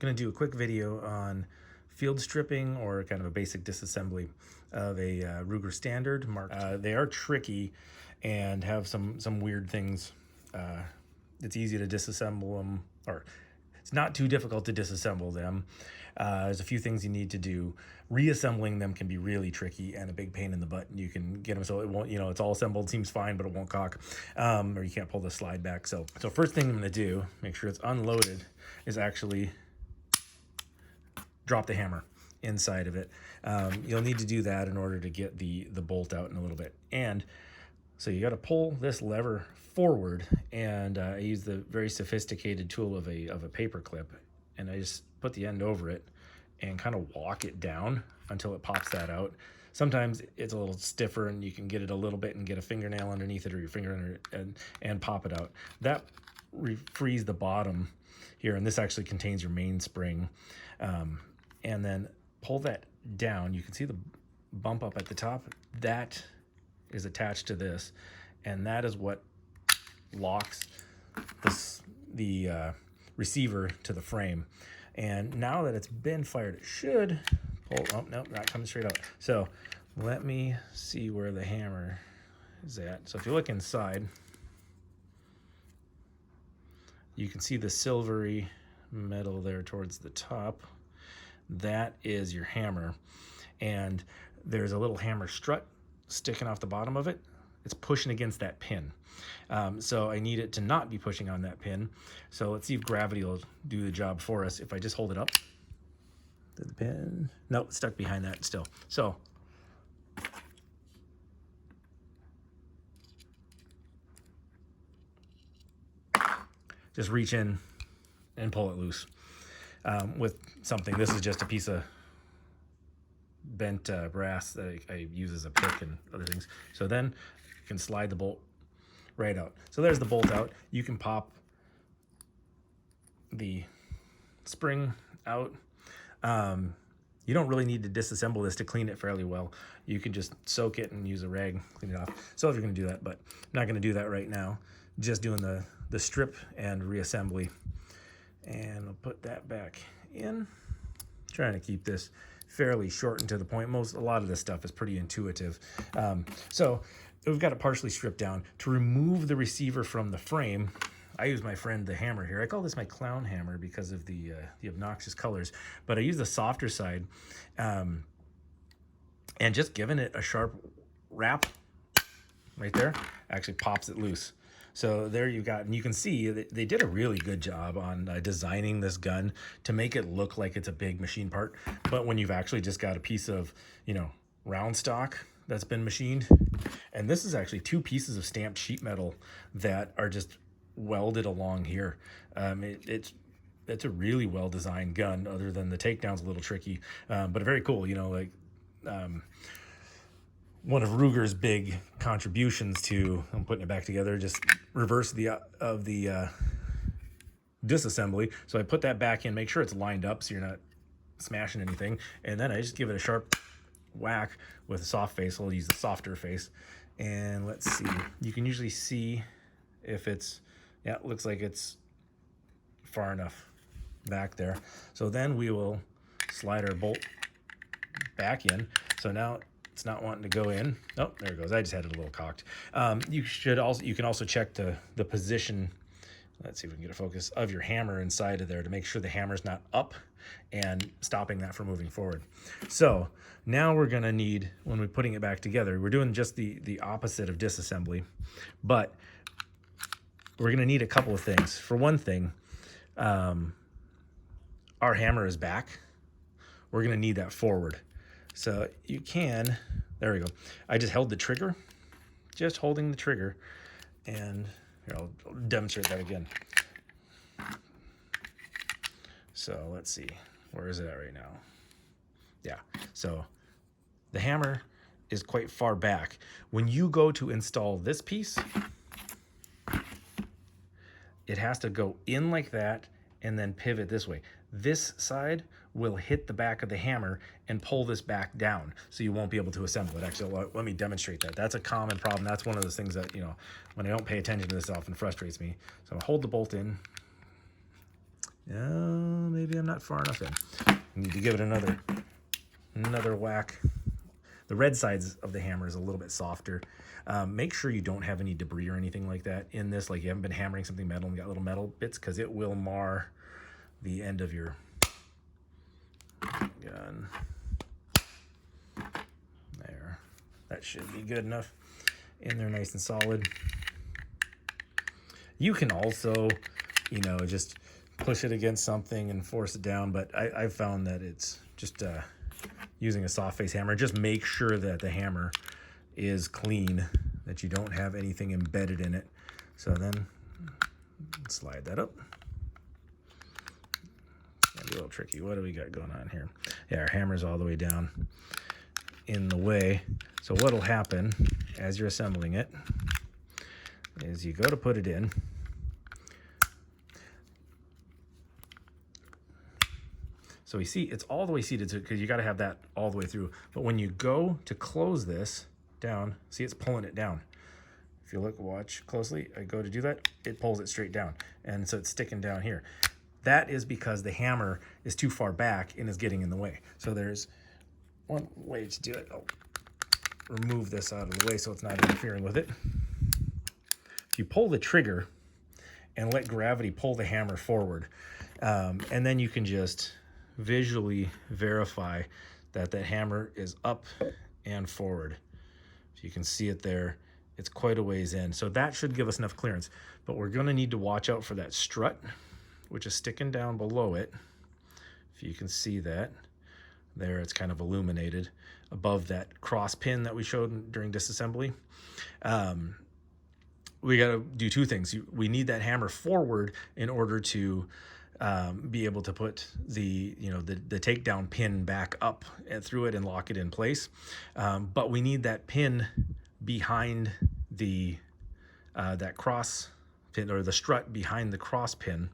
going to do a quick video on field stripping or kind of a basic disassembly of a Ruger Standard Mark. They are tricky and have some weird things. It's easy to disassemble them, or it's not too difficult to disassemble them. There's a few things you need to do. Reassembling them can be really tricky and a big pain in the butt. And you can get them so it won't, it's all assembled, seems fine, but it won't cock, or you can't pull the slide back. So first thing I'm gonna do, make sure it's unloaded, is actually drop the hammer inside of it. You'll need to do that in order to get the bolt out in a little bit. And so you got to pull this lever forward, and I use the very sophisticated tool of a paper clip, and I just put the end over it and kind of walk it down until it pops that out. Sometimes it's a little stiffer and you can get it a little bit and get a fingernail underneath it or your finger under it and pop it out. That frees the bottom here, and this actually contains your mainspring. And then pull that down. You can see the bump up at the top. That is attached to this, and that is what locks the receiver to the frame. And now that it's been fired, it should pull. Oh, no, not coming straight out. So let me see where the hammer is at. So if you look inside, you can see the silvery metal there towards the top. That is your hammer, and there's a little hammer strut sticking off the bottom of it. It's pushing against that pin. So I need it to not be pushing on that pin. So let's see if gravity will do the job for us. If I just hold it up to the pin, nope, it's stuck behind that still. So just reach in and pull it loose with something. This is just a piece of bent brass that I use as a pick and other things. So then you can slide the bolt right out. So there's the bolt out. You can pop the spring out. You don't really need to disassemble this to clean it fairly well. You can just soak it and use a rag, clean it off. So if you're gonna do that, but I'm not gonna do that right now. Just doing the strip and reassembly. And I'll put that back in. Trying to keep this fairly short and to the point. A lot of this stuff is pretty intuitive. So we've got it partially stripped down. To remove the receiver from the frame, I use my friend the hammer here. I call this my clown hammer because of the obnoxious colors, but I use the softer side, and just giving it a sharp wrap right there actually pops it loose. So there you got, and you can see they did a really good job on designing this gun to make it look like it's a big machine part. But when you've actually just got a piece of, round stock that's been machined, and this is actually two pieces of stamped sheet metal that are just welded along here. It's a really well designed gun, other than the takedown's a little tricky, but very cool. One of Ruger's big contributions to, I'm putting it back together, just reverse the disassembly. So I put that back in, make sure it's lined up so you're not smashing anything. And then I just give it a sharp whack with a soft face. I'll use the softer face. And let's see, you can usually see if it's, yeah, it looks like it's far enough back there. So then we will slide our bolt back in. So now it's not wanting to go in. Oh, there it goes. I just had it a little cocked. You can also check the position. Let's see if we can get a focus of your hammer inside of there to make sure the hammer's not up and stopping that from moving forward. So now we're gonna need, when we're putting it back together, we're doing just the opposite of disassembly, but we're gonna need a couple of things. For one thing, our hammer is back. We're gonna need that forward. So you can, there we go. I just held the trigger, just holding the trigger, and here, I'll demonstrate that again. So let's see, where is it at right now? Yeah, so the hammer is quite far back. When you go to install this piece, it has to go in like that and then pivot this way. This side will hit the back of the hammer and pull this back down, so you won't be able to assemble it. Actually, let me demonstrate that. That's a common problem. That's one of those things that, when I don't pay attention to this, it often frustrates me. So I'll hold the bolt in. Maybe maybe I'm not far enough in. I need to give it another whack. The red sides of the hammer is a little bit softer. Make sure you don't have any debris or anything like that in this, like you haven't been hammering something metal and got little metal bits, because it will mar the end of your gun. There. That should be good enough. In there nice and solid. You can also, you know, just push it against something and force it down, but I've found that it's just using a soft face hammer. Just make sure that the hammer is clean, that you don't have anything embedded in it. So then slide that up. That'd be a little tricky. What do we got going on here? Yeah, our hammer's all the way down in the way. So what'll happen as you're assembling it is you go to put it in. So you see it's all the way seated because you got to have that all the way through. But when you go to close this down, see it's pulling it down. If you look, watch closely, I go to do that, it pulls it straight down. And so it's sticking down here. That is because the hammer is too far back and is getting in the way. So there's one way to do it. I'll remove this out of the way so it's not interfering with it. If you pull the trigger and let gravity pull the hammer forward, and then you can just visually verify that that hammer is up and forward. If you can see it there, it's quite a ways in. So that should give us enough clearance, but we're gonna need to watch out for that strut, which is sticking down below it. If you can see that, there it's kind of illuminated above that cross pin that we showed during disassembly. We got to do two things. We need that hammer forward in order to be able to put the takedown pin back up and through it and lock it in place. But we need that pin behind the that cross pin, or the strut behind the cross pin.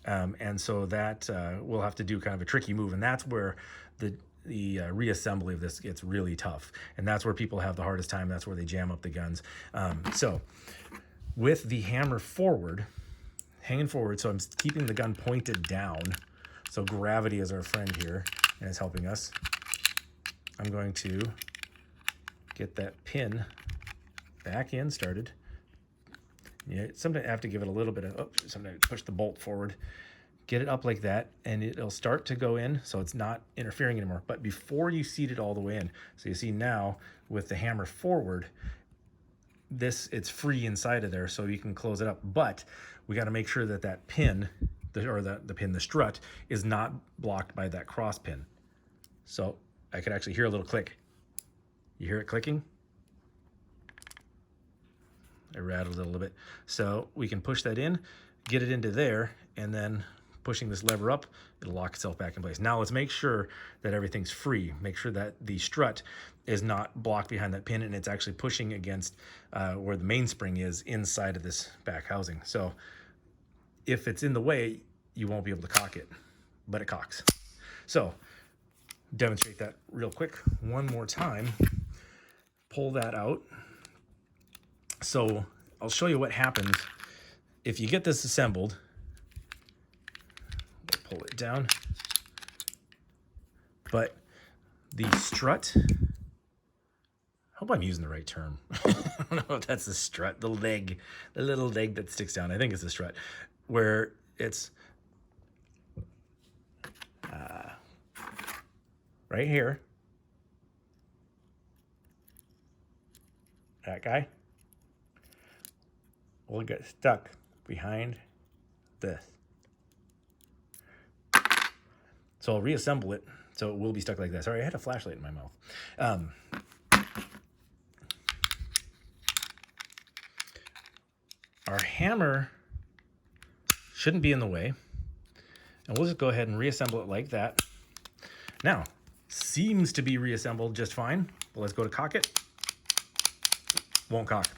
And so that we'll have to do kind of a tricky move, and that's where the reassembly of this gets really tough, and that's where people have the hardest time. That's where they jam up the guns. So with the hammer forward, hanging forward, so I'm keeping the gun pointed down, so gravity is our friend here and is helping us. I'm going to get that pin back in, started. Yeah, sometimes I have to give it a little bit of, sometimes push the bolt forward, get it up like that, and it'll start to go in, so it's not interfering anymore. But before you seat it all the way in, so you see now with the hammer forward, it's free inside of there, so you can close it up. But we got to make sure that that pin, the strut, is not blocked by that cross pin. So I could actually hear a little click. You hear it clicking? I rattled it a little bit. So we can push that in, get it into there, and then pushing this lever up, it'll lock itself back in place. Now let's make sure that everything's free. Make sure that the strut is not blocked behind that pin and it's actually pushing against where the mainspring is inside of this back housing. So if it's in the way, you won't be able to cock it, but it cocks. So demonstrate that real quick one more time. Pull that out. So I'll show you what happens if you get this assembled. We'll pull it down. But the strut, I hope I'm using the right term. I don't know if that's the strut, the leg, the little leg that sticks down. I think it's the strut, where it's right here. That guy will get stuck behind this. So I'll reassemble it so it will be stuck like that. Sorry, I had a flashlight in my mouth. Our hammer shouldn't be in the way. And we'll just go ahead and reassemble it like that. Now, seems to be reassembled just fine. But let's go to cock it. Won't cock.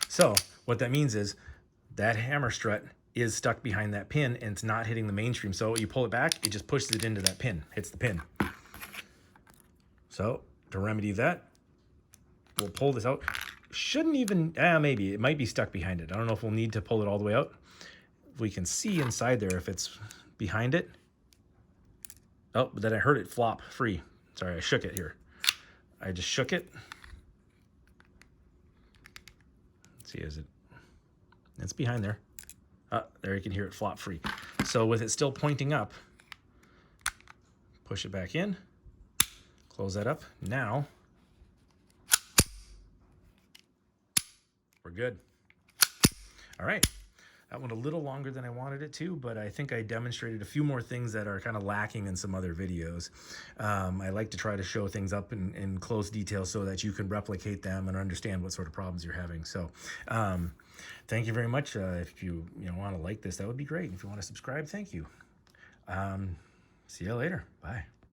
So what that means is that hammer strut is stuck behind that pin and it's not hitting the mainstream. So you pull it back, it just pushes it into that pin, hits the pin. So to remedy that, we'll pull this out. Shouldn't even, maybe it might be stuck behind it. I don't know if we'll need to pull it all the way out. If we can see inside there, if it's behind it, Oh, but then I heard it flop free. Sorry, I shook it here. I just shook it. Let's see, is it? It's behind there. There you can hear it flop free. So with it still pointing up, push it back in, close that up. Now we're good. All right. That went a little longer than I wanted it to, but I think I demonstrated a few more things that are kind of lacking in some other videos. I like to try to show things up in close detail so that you can replicate them and understand what sort of problems you're having. So thank you very much. If you want to like this, that would be great. If you want to subscribe, thank you. See you later. Bye.